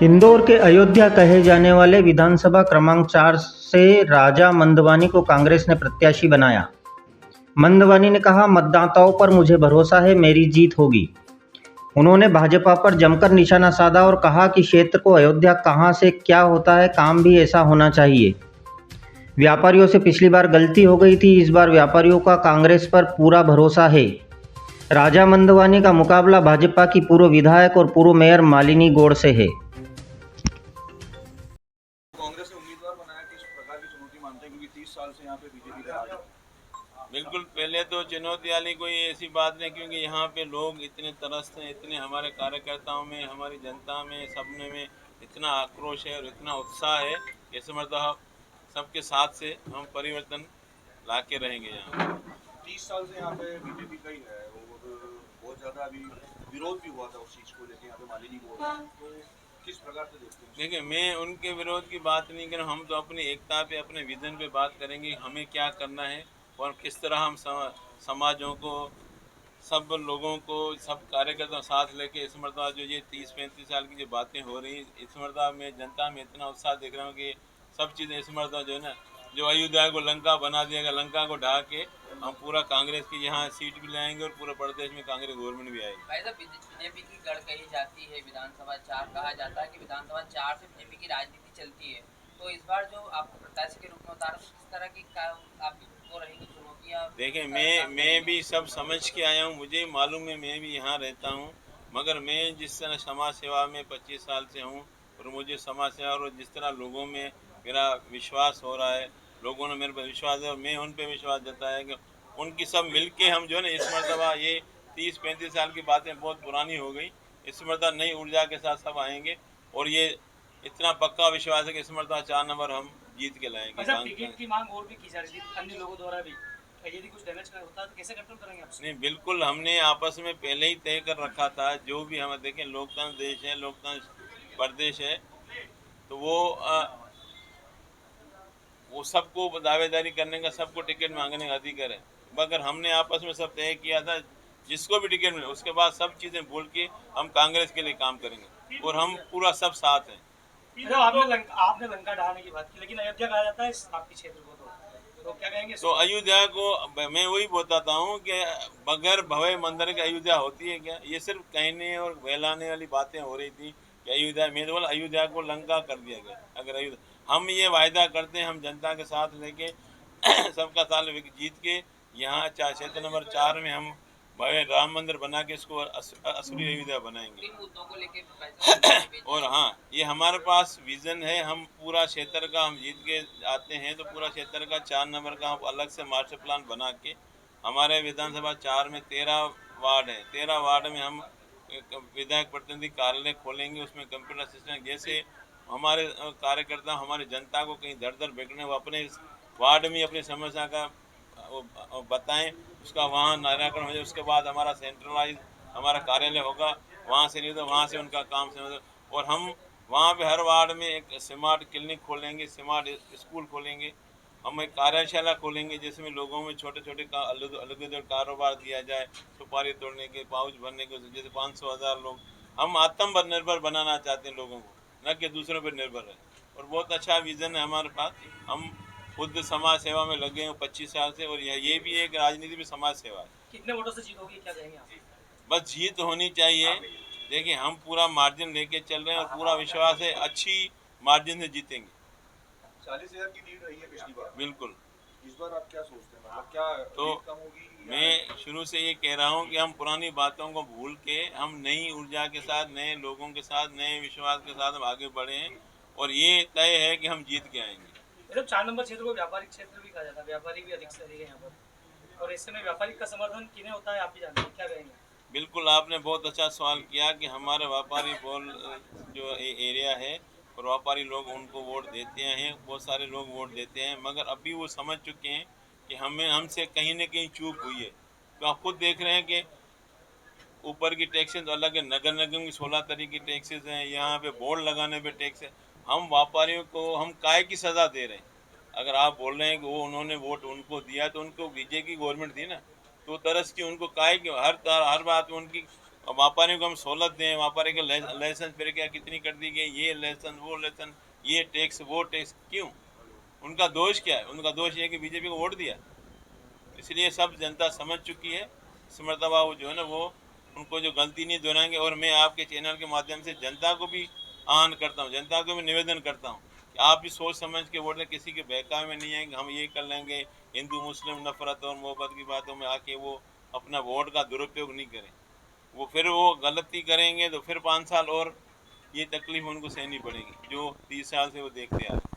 इंदौर के अयोध्या कहे जाने वाले विधानसभा क्रमांक 4 से राजा मंदवानी को कांग्रेस ने प्रत्याशी बनाया। मंदवानी ने कहा, मतदाताओं पर मुझे भरोसा है, मेरी जीत होगी। उन्होंने भाजपा पर जमकर निशाना साधा और कहा कि क्षेत्र को अयोध्या कहां से क्या होता है, काम भी ऐसा होना चाहिए। व्यापारियों से पिछली बार गलती हो गई थी, इस बार व्यापारियों का कांग्रेस पर पूरा भरोसा है। राजा मंदवानी का मुकाबला भाजपा की पूर्व विधायक और पूर्व मेयर मालिनी गौड़ से है। कांग्रेस ने उम्मीदवार बनाया, किस प्रकार की चुनौती मानते हैं, क्योंकि 30 साल से यहाँ पे बीजेपी का राज है। बिल्कुल, पहले तो चुनौती वाली कोई ऐसी बात नहीं, क्योंकि यहाँ पे लोग इतने तरसते हैं, इतने हमारे कार्यकर्ताओं में, हमारी जनता में, सबने में इतना आक्रोश है और इतना उत्साह है कि इस मतलब सबके साथ से हम परिवर्तन ला के रहेंगे यहाँ। 30 साल से यहाँ पे बीजेपी का ही है और बहुत ज्यादा अभी विरोध भी हुआ था उस चीज को लेकर यहाँ पे मालिनी बोल रहे हैं, तो किस प्रकार से देखते हैं? देखिए, मैं उनके विरोध की बात नहीं कर रहा हूँ, हम तो अपनी एकता पे, अपने विजन पे बात करेंगे, हमें क्या करना है और किस तरह हम समाजों को, सब लोगों को, सब कार्यकर्ता साथ लेके इस मरतबा जो ये 30-35 साल की जो बातें हो रही, इस मरतबा में जनता में इतना उत्साह देख रहा हूँ कि सब चीज़ें इस मरतबा जो है ना, जो अयोध्या को लंका बना दिया गया, लंका को ढा के हम पूरा कांग्रेस की यहाँ सीट भी लाएंगे और पूरे प्रदेश में कांग्रेस गवर्नमेंट भी आएगी। भाई साहब, बीजेपी की गढ़ कही जाती है, विधानसभा 4 कहा जाता है कि विधानसभा 4 से बीजेपी की राजनीति चलती है। तो इस बार जो आपको प्रत्याशी के रूप में उतारा, तो किस तरह की आपकी वो रहेगी चुनौतियाँ? देखिए, मैं भी सब समझ के आया हूँ, मुझे मालूम है, मैं भी यहाँ रहता हूँ, मगर मैं जिस तरह समाज सेवा में 25 साल से हूँ और मुझे समाज सेवा और जिस तरह लोगों में मेरा विश्वास हो रहा है, लोगों ने मेरे पर विश्वास है और मैं उन पर विश्वास जताया कि उनकी सब मिल के हम जो है ना, इस मरतबा ये 30-35 साल की बातें बहुत पुरानी हो गई, इस मरतबा नई ऊर्जा के साथ सब आएंगे और ये इतना पक्का विश्वास है कि इस मरतबा 4 नंबर हम जीत के लाएंगे। टिकट की मांग और भी की जा रही थी अन्य लोगों द्वारा भी, यदि कुछ डैमेज का होता है तो कैसे कंट्रोल करेंगे आप? नहीं, बिल्कुल हमने आपस में पहले ही तय कर रखा था, जो भी हम देखें, लोकतंत्र देश है, लोकतंत्र प्रदेश है, तो वो सबको दावेदारी करने का, सबको टिकट मांगने का अधिकार है, मगर हमने आपस में सब तय किया था जिसको भी टिकट मिले उसके बाद सब चीज़ें भूल के हम कांग्रेस के लिए काम करेंगे और हम पूरा सब साथ हैं। तो आपने लंका ढाने की बात की, लेकिन अयोध्या कहा जाता है आपके क्षेत्र को, तो क्या कहेंगे? तो अयोध्या को मैं वही बताता हूँ कि बगैर भव्य मंदिर की अयोध्या होती है क्या? ये सिर्फ कहने और बहलाने वाली बातें हो रही थी कि अयोध्या, मैं तो बोला अयोध्या को लंका कर दिया गया। अगर अयोध्या, हम ये वायदा करते हैं, हम जनता के साथ लेके सबका साथ जीत के यहाँ क्षेत्र नंबर 4 में हम भव्य राम मंदिर बना के इसको असली अयोध्या बनाएंगे। मुद्दों को लेकर और हाँ, ये हमारे पास विजन है, हम पूरा क्षेत्र का हम जीत के आते हैं तो पूरा क्षेत्र का 4 नंबर का हम अलग से मास्टर प्लान बना के, हमारे विधानसभा 4 में 13 वार्ड है, 13 वार्ड में हम विधायक प्रतिनिधि कार्यालय खोलेंगे, उसमें कंप्यूटर सिस्टम, जैसे हमारे कार्यकर्ता हमारी जनता को कहीं दर दर बेचने, वो अपने वार्ड में अपनी समस्या का बताएं, उसका वहाँ निराकरण हो जाए, उसके बाद हमारा सेंट्रलाइज हमारा कार्यालय होगा, वहाँ से नहीं तो वहाँ से उनका काम से, और हम वहाँ पे हर वार्ड में एक स्मार्ट क्लिनिक खोलेंगे, स्मार्ट स्कूल खोलेंगे, हम एक कार्यशाला खोलेंगे जिसमें लोगों में छोटे छोटे अलग कारोबार दिया जाए, सुपारी तोड़ने के, पाउच भरने के, जैसे 500,000 लोग, हम आत्मनिर्भर बनाना चाहते हैं लोगों को, न कि दूसरों पर निर्भर है, और बहुत अच्छा विज़न है हमारे पास। हम खुद समाज सेवा में लगे हैं 25 साल से, और ये भी एक राजनीति में समाज सेवा है। कितने वोटों से जीत होगी, क्या कहेंगे आप? बस जीत होनी चाहिए। देखिए, हम पूरा मार्जिन लेके चल रहे हैं और पूरा विश्वास है अच्छी मार्जिन से जीतेंगे। 40,000 की लीड रही है पिछली बार, बिल्कुल। इस बार आप क्या सोचते हैं, मतलब क्या तो लीड कम होगी? मैं शुरू से ये कह रहा हूँ कि हम पुरानी बातों को भूल के हम नई ऊर्जा के साथ, नए लोगों के साथ, नए विश्वास के साथ हम आगे बढ़े हैं और ये तय है कि हम जीत के आएंगे। 4 नंबर क्षेत्र को व्यापारिक क्षेत्र भी कहा जाता है, व्यापारी भी अधिक से अधिक है यहाँ पर, और इस समय व्यापारिक का समर्थन किन्हें होता है आप भी जानते हैं, क्या कहेंगे? बिल्कुल, आपने बहुत अच्छा सवाल किया कि हमारे व्यापारी जो एरिया है और व्यापारी लोग उनको वोट देते हैं, बहुत सारे लोग वोट देते हैं, मगर अभी वो समझ चुके हैं कि हमसे कहीं ना कहीं चूक हुई है। तो आप खुद देख रहे हैं कि ऊपर की टैक्सेस अलग है, नगर निगम की 16 तरह की टैक्सेस हैं, यहाँ पे बोर्ड लगाने पे टैक्स है, हम व्यापारियों को हम काय की सज़ा दे रहे हैं? अगर आप बोल रहे हैं कि वो उन्होंने वोट उनको दिया तो उनको बीजेपी की गवर्नमेंट थी ना, तो तरस की उनको काय की हर बात में उनकी और व्यापारियों को हम सहूलत दें, व्यापारी के लाइसेंस फिर क्या कितनी कर दी गई, ये लाइसेंस वो लाइसेंस, ये टैक्स वो टैक्स, क्यों? उनका दोष क्या है? उनका दोष ये है कि बीजेपी को वोट दिया। इसलिए सब जनता समझ चुकी है। इस मरतबा वो जो है ना वो उनको जो गलती नहीं दोहराएंगे। और मैं आपके चैनल के माध्यम से जनता को भी आह्वान करता हूँ, जनता को भी निवेदन करता हूँ कि आप भी सोच समझ के वोट दें। किसी के बहकावे में नहीं आएंगे, हम ये कर लेंगे, हिंदू मुस्लिम नफरत और मोहब्बत की बातों में आके वो अपना वोट का दुरुपयोग नहीं करें। वो फिर वो गलती करेंगे तो फिर 5 साल और ये तकलीफ उनको सहनी पड़ेगी जो 30 साल से वो देखते आ रहे हैं।